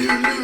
Welcome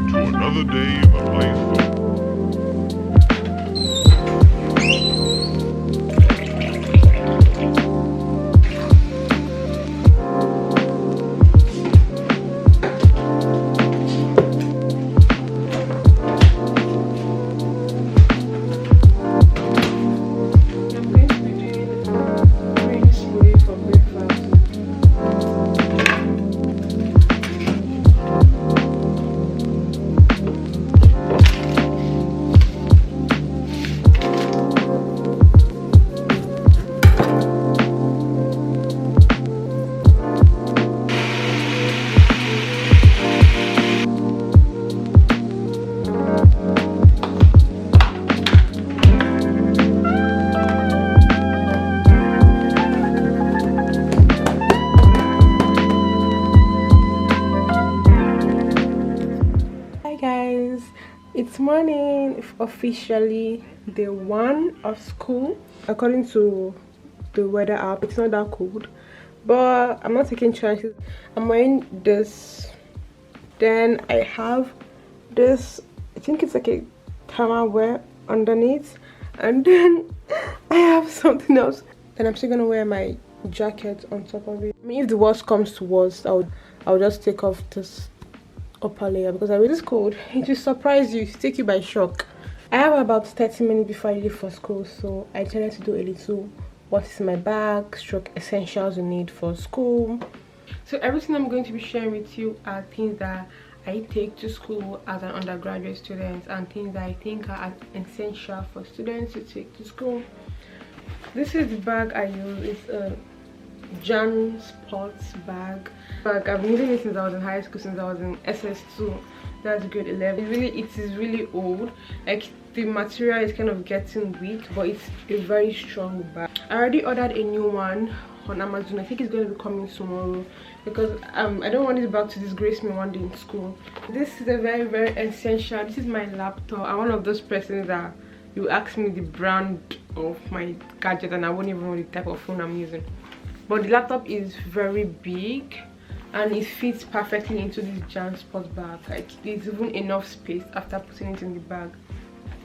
to another day in the place for guys, it's morning, officially day 1 of school. According to the weather app, it's not that cold, but I'm not taking chances. I'm wearing this, then I have this, I think it's like a thermal wear underneath, and then I have something else, and I'm still gonna wear my jacket on top of it. I mean, if the worst comes to worst, I'll just take off this upper layer because I really cold. It will surprise you, take you by shock. I have about 30 minutes before I leave for school, so I decided to do a little what is in my bag stroke essentials you need for school. So everything I'm going to be sharing with you are things that I take to school as an undergraduate student and things that I think are essential for students to take to school. This is the bag I use. It's a Jan sports bag. I've been using it since I was in high school, since I was in SS2. That's grade 11. It is really old. Like, the material is kind of getting weak, but it's a very strong bag. I already ordered a new one on Amazon. I think it's going to be coming tomorrow because I don't want this bag to disgrace me one day in school. This is a very essential. This is my laptop. I'm one of those persons that you ask me the brand of my gadget and I won't even know the type of phone I'm using. But the laptop is very big and it fits perfectly into this Jan sport bag. Like, there's even enough space after putting it in the bag.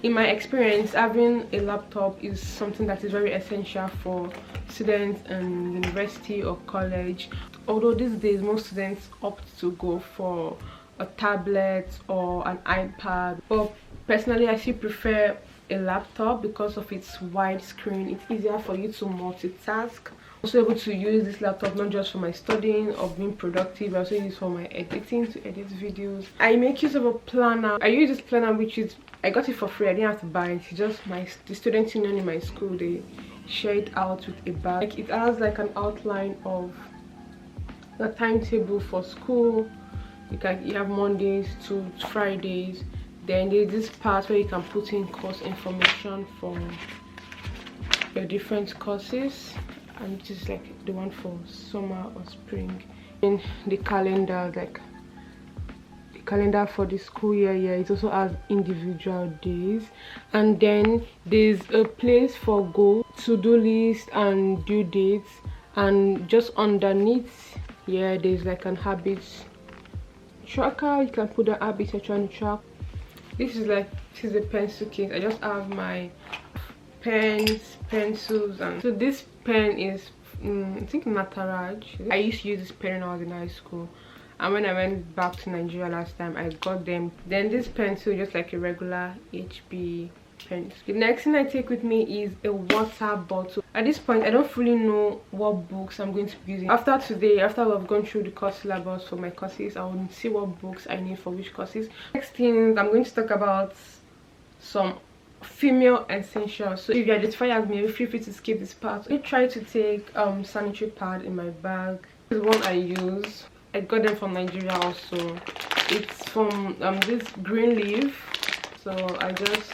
In my experience, having a laptop is something that is very essential for students in university or college. Although these days most students opt to go for a tablet or an iPad, but personally I still prefer a laptop because of its wide screen. It's easier for you to multitask. Also able to use this laptop not just for my studying or being productive, I also use it for my editing, to edit videos. I make use of a planner. I use this planner, which is, I got it for free. I didn't have to buy it. It's just the student union in my school, they share it out with a bag. Like, it has like an outline of a timetable for school. You have Mondays to Fridays. Then there's this part where you can put in course information for your different courses, and which is like the one for summer or spring. In the calendar, like the calendar for the school year, it also has individual days, and then there's a place for goal, to-do list and due dates, and just underneath there's like an habits tracker. You can put the habits you're trying to track. This is a pencil case. I just have my pens, pencils, and so this pen is I think Nataraj. I used to use this pen when I was in high school, and when I went back to Nigeria last time I got them. Then this pencil, just like a regular HB pencil. The next thing I take with me is a water bottle. At this point I don't fully know what books I'm going to be using. After today, after we've gone through the course syllabus for my courses, I will see what books I need for which courses. Next thing, I'm going to talk about some female essentials. So if you identify as male, feel free to skip this part. I try to take sanitary pad in my bag. This is one I use. I got them from Nigeria also. It's from this green leaf. So I just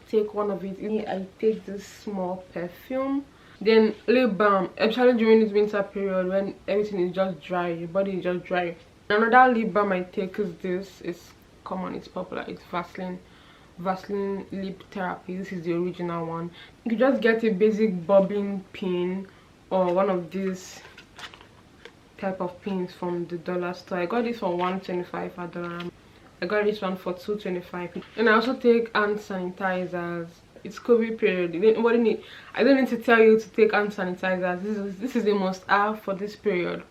take one of it. I take this small perfume. Then lip balm, especially during this winter period when everything is just dry, your body is just dry. Another lip balm I take is this. It's common, it's popular. It's Vaseline lip therapy. This is the original one. You just get a basic bobbing pin or one of these type of pins from the dollar store. I got this for $1.25 at dollar. I got this one for $2.25. And I also take hand sanitizers. It's COVID period. I don't need to tell you to take hand sanitizers. This is the must have for this period.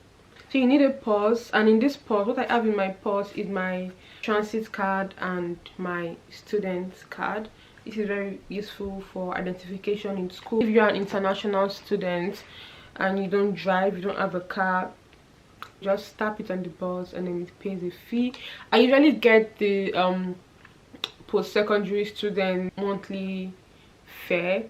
So you need a purse, and in this purse, what I have in my purse is my transit card and my student card. This is very useful for identification in school. If you're an international student and you don't drive, you don't have a car, just tap it on the bus and then it pays a fee. I usually get the post-secondary student monthly fare.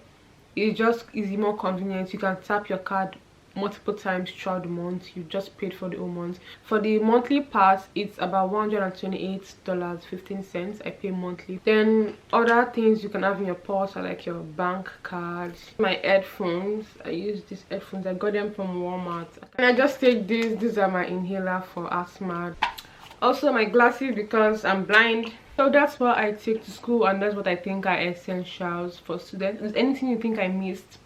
It's just easy, more convenient. You can tap your card multiple times throughout the month. You just paid for the whole month. For the monthly pass, it's about $128.15. I pay monthly. Then other things you can have in your purse are like your bank cards, my headphones. I use these headphones. I got them from Walmart. And I just take these are my inhaler for asthma. Also my glasses because I'm blind. So that's what I take to school, and that's what I think are essentials for students. Is anything you think I missed?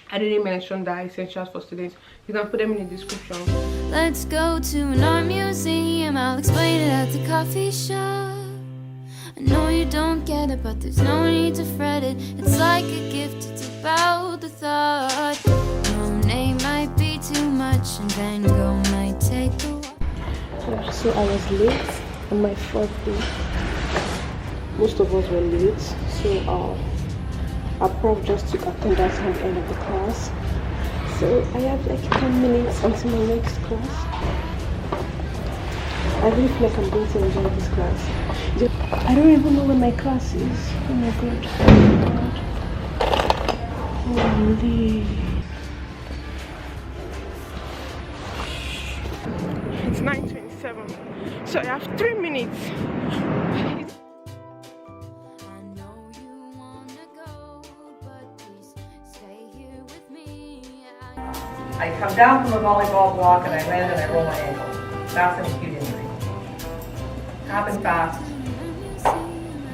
I didn't mention the essentials for students. You can put them in the description. Let's go to an art museum. I'll explain it at the coffee shop. I know you don't get it, but there's no need to fret it. It's like a gift, it's about the thought. Monet might be too much, and Van Gogh might take a while. So I was late on my fourth day. Most of us were late. So our prof just took attendance at the end of the class. So I have like 10 minutes until my next class. I really feel like I'm going to enjoy this class. I don't even know when my class is. Oh my god. Oh my god. Holy. It's 9:27. So I have 3 minutes. I come down from a volleyball block and I land and I roll my ankle. That's an acute injury. Happens fast.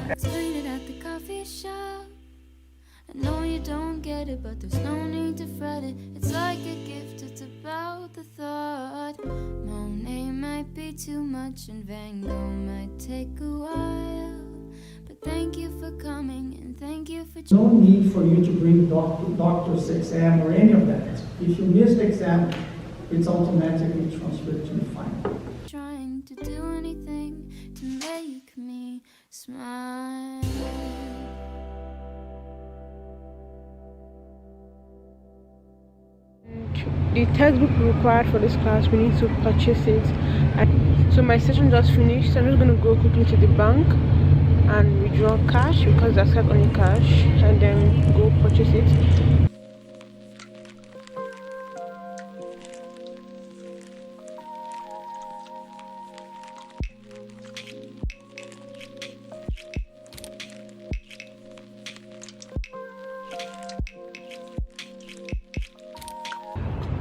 Explain it at the coffee shop. I know you don't get it, but there's no need to fret it. It's like a gift, it's about the thought. Monet might be too much and Van Gogh might take a while. But thank you for coming and thank you for... No need for you to bring doctor's exam or any of that. If you miss the exam, it's automatically transferred to the final. Trying to do anything to make me smile. The textbook required for this class, we need to purchase it. So my session just finished, so I'm just going to go quickly to the bank and withdraw cash because that's only cash, and then go purchase it.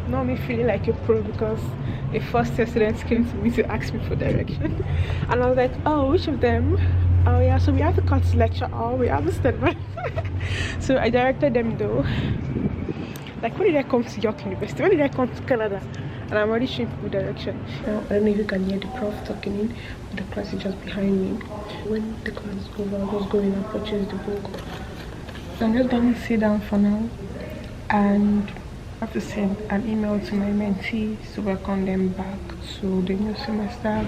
Not me feeling like a pro because a first year student came to me to ask me for direction and I was like, oh, which of them? Oh yeah, so we have to come to lecture hall, we have to stand. So I directed them though. Like, when did I come to York University? When did I come to Canada? And I'm already showing people direction. Now, I don't know if you can hear the prof talking in, but the class is just behind me. When the class is over, I'll just go in and purchase the book. So I'm just going to sit down for now and I have to send an email to my mentees to welcome them back to the new semester.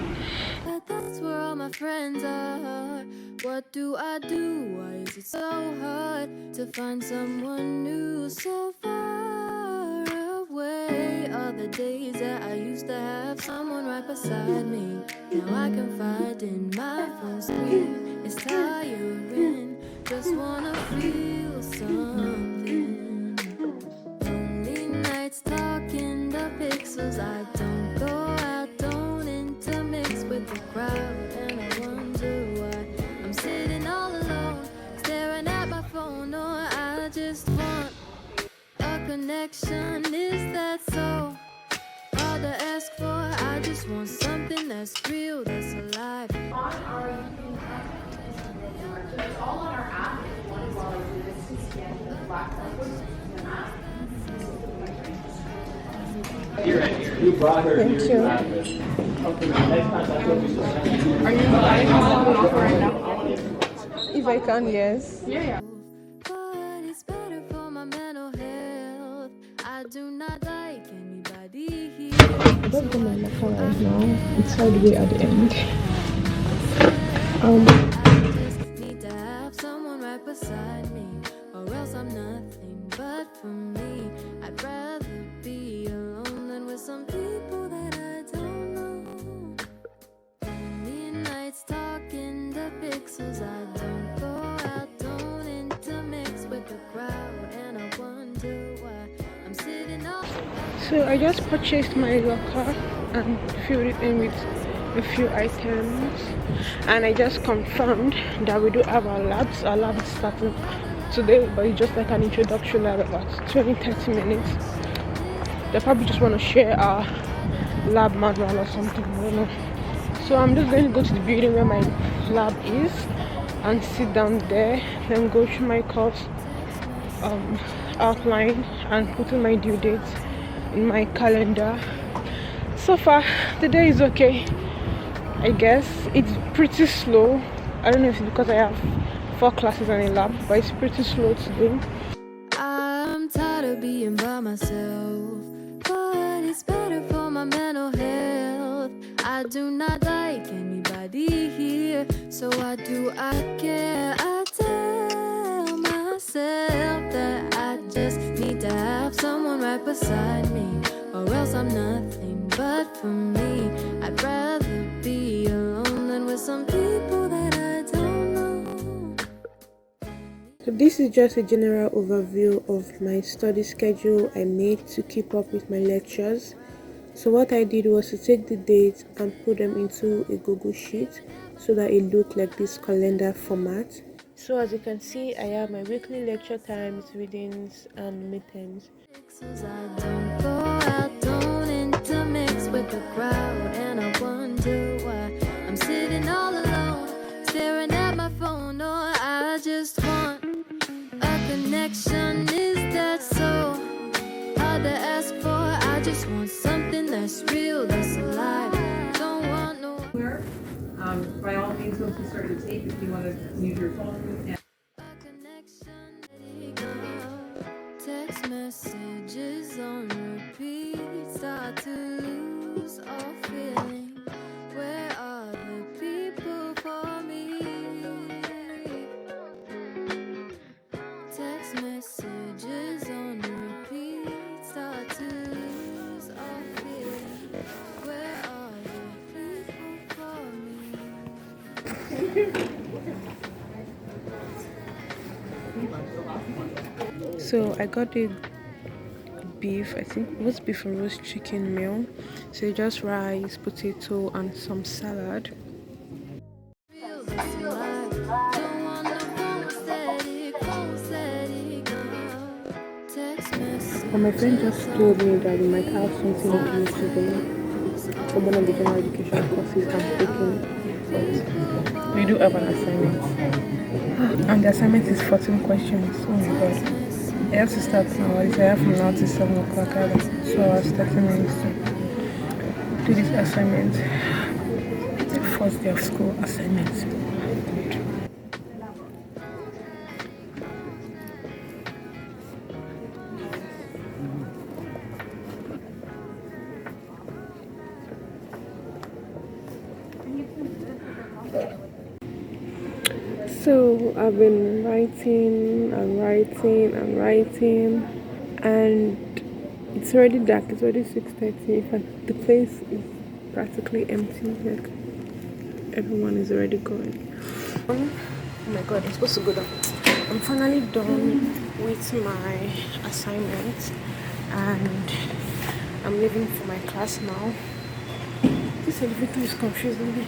But that's where all my friends are. What do I do? Why is it so hard to find someone new so far away? All the days that I used to have someone right beside me, now I can find in my phone screen. It's tiring Just wanna feel something. Lonely nights talking the pixels. I don't go out, don't intermix with the crowd. And I wonder why I'm sitting all alone, staring at my phone. Or I just want a connection. Is that so hard to ask for? I just want something that's real, that's alive. It's all on our app. If you want to while I do this, to scan the black code. You brought her Thank here. you. Are you buying on offer right now? If I can, yes. Yeah. But it's better for my mental health. I do not like anybody here. I don't go my locker right now. It's all the way at the end. I just need to have someone right beside me, or else I'm nothing. But for me, I'd rather be alone than with some people that I don't know. Midnights talking the pixels. I don't go out, don't intermix with the crowd, and I wonder why I'm sitting all. So I just purchased my locker and filled it in with a few items, and I just confirmed that we do have our labs. Our lab is starting today, but it's just like an introductory lab, about 20-30 minutes. They probably just want to share our lab manual or something, I don't know. So I'm just going to go to the building where my lab is and sit down there, then go through my course outline and put in my due dates in my calendar. So far the day is okay, I guess. It's pretty slow. I don't know if it's because I have 4 classes and a lab, but it's pretty slow today. I'm tired of being by myself, but it's better for my mental health. I do not like anybody here, so why do I care? I tell myself that I just need to have someone right beside me, or else I'm nothing. But for me, I'd rather be alone than with some people that I don't know. So this is just a general overview of my study schedule I made to keep up with my lectures. So what I did was to take the dates and put them into a Google Sheet so that it looked like this calendar format. So as you can see, I have my weekly lecture times, readings and midterms. I don't go out, don't intermix with the crowd, and I wonder why I'm sitting all alone, staring at my phone. Or I just want a connection. Is that so hard to ask for? I just want something that's real, that's alive. Don't want no. By all means, once you start to tape, if you want to use your phone. And A connection, let it go. Text messages on repeat, start to lose all feeling. Where are the people for me? Text messages on repeat, start to lose all feeling. Where are the people for me? So I got the beef, I think it was beef and roast chicken meal. So just rice, potato and some salad. But my friend just told me that we might have something to do today from one of the general education courses I'm taking. We do have an assignment. And the assignment is 14 questions. Oh my god. I have to start now. I have from now to 7 o'clock. So I have 30 minutes to do this assignment. The first day of school assignment. So I've been writing and it's already dark. It's already 6:30. In fact, the place is practically empty. Like everyone is already going. Oh my god, I'm supposed to go down. I'm finally done with my assignment and I'm leaving for my class now. This elevator is confusing me.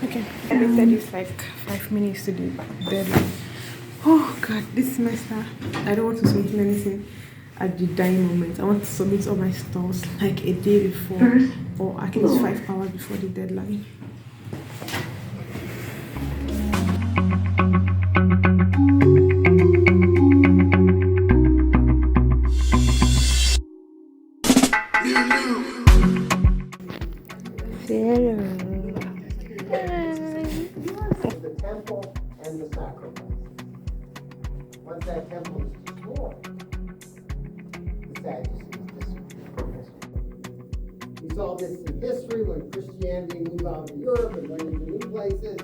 Okay, I waited this like 5 minutes to the deadline. Oh god, this semester I don't want to submit anything at the dying moment. I want to submit all my stuff like a day before or at least 5 hours before the deadline. The temple and the sacrifice. Once that temple is destroyed, the Sadducees disappear. We saw this in history when Christianity moved out of Europe and went into new places.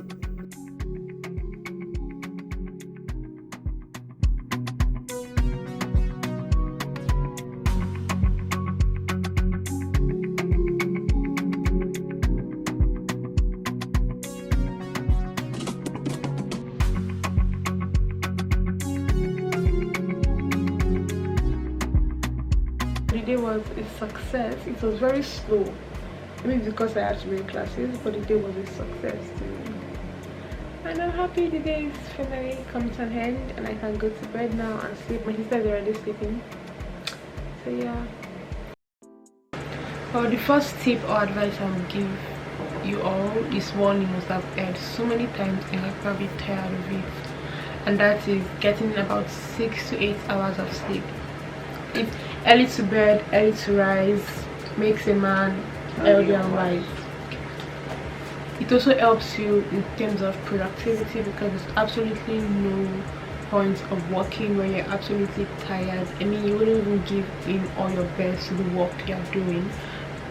The day was a success. It was very slow. Maybe because I had to break classes, but the day was a success to me. And I'm happy the day is finally come to an end and I can go to bed now and sleep. My sister is already sleeping. So yeah. Well, the first tip or advice I would give you all is one you must have heard so many times and you're probably tired of it. And that is getting about 6 to 8 hours of sleep. It's early to bed, early to rise makes a man healthy and wise. It also helps you in terms of productivity because there's absolutely no point of working when you're absolutely tired. I mean, you wouldn't even give in all your best to the work you're doing.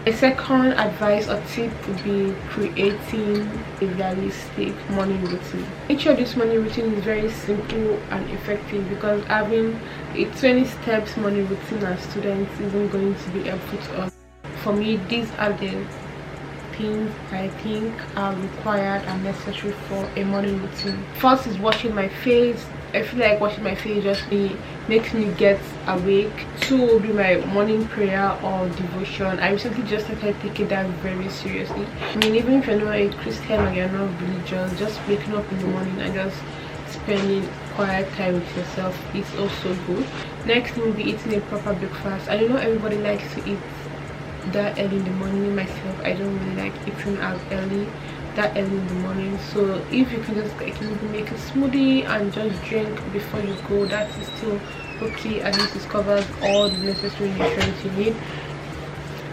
A second advice or tip would be creating a realistic morning routine. Make sure this morning routine is very simple and effective because having a 20 steps morning routine as students isn't going to be helpful to us. For me, these are the things I think are required and necessary for a morning routine. First is washing my face. I feel like washing my face just makes me get awake. 2 will be my morning prayer or devotion. I recently just started taking that very seriously. I mean, even if you're not a Christian or you're not religious, just waking up in the morning and just spending quiet time with yourself is also good. Next will be eating a proper breakfast. I don't know everybody likes to eat that early in the morning. Myself, I don't really like eating as that early in the morning, so if you can just like maybe make a smoothie and just drink before you go, that is still okay. At least it covers all the necessary nutrients you need.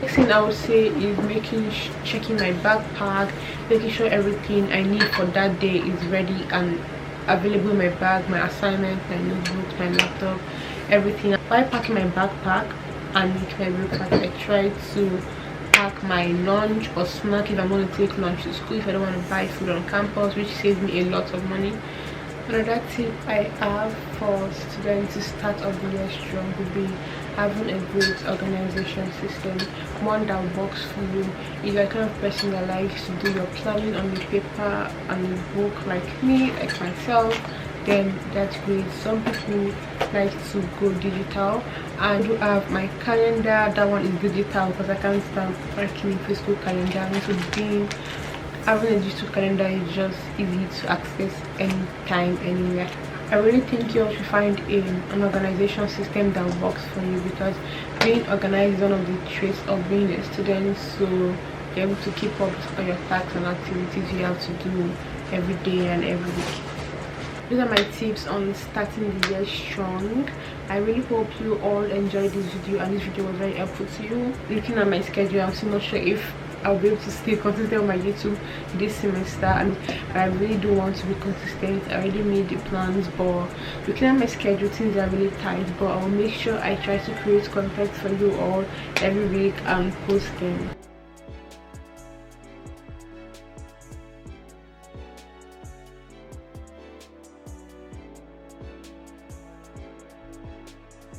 Next thing I would say is checking my backpack, making sure everything I need for that day is ready and available in my bag, my assignment, my notebooks, my laptop, everything. By packing my backpack and make my breakfast, I try to pack my lunch or snack if I'm going to take lunch to school, if I don't want to buy food on campus, which saves me a lot of money. Another tip I have for students to start off the year strong would be having a great organization system, one that works for you. If you're the kind of person that likes to do your planning on the paper and the book like me, like myself, then that's great. Some people like to go digital. I do have my calendar. That one is digital because I can't stand working in physical calendar. So having a digital calendar is just easy to access anytime, anywhere. I really think you should find an organization system that works for you because being organized is one of the traits of being a student. So you're able to keep up with all your tasks and activities you have to do every day and every week. These are my tips on starting the year strong. I really hope you all enjoyed this video and this video was very helpful to you. Looking at my schedule, I'm still not sure if I'll be able to stay consistent on my YouTube this semester, and I really do want to be consistent. I already made the plans, but looking at my schedule, things are really tight, but I'll make sure I try to create content for you all every week and post them.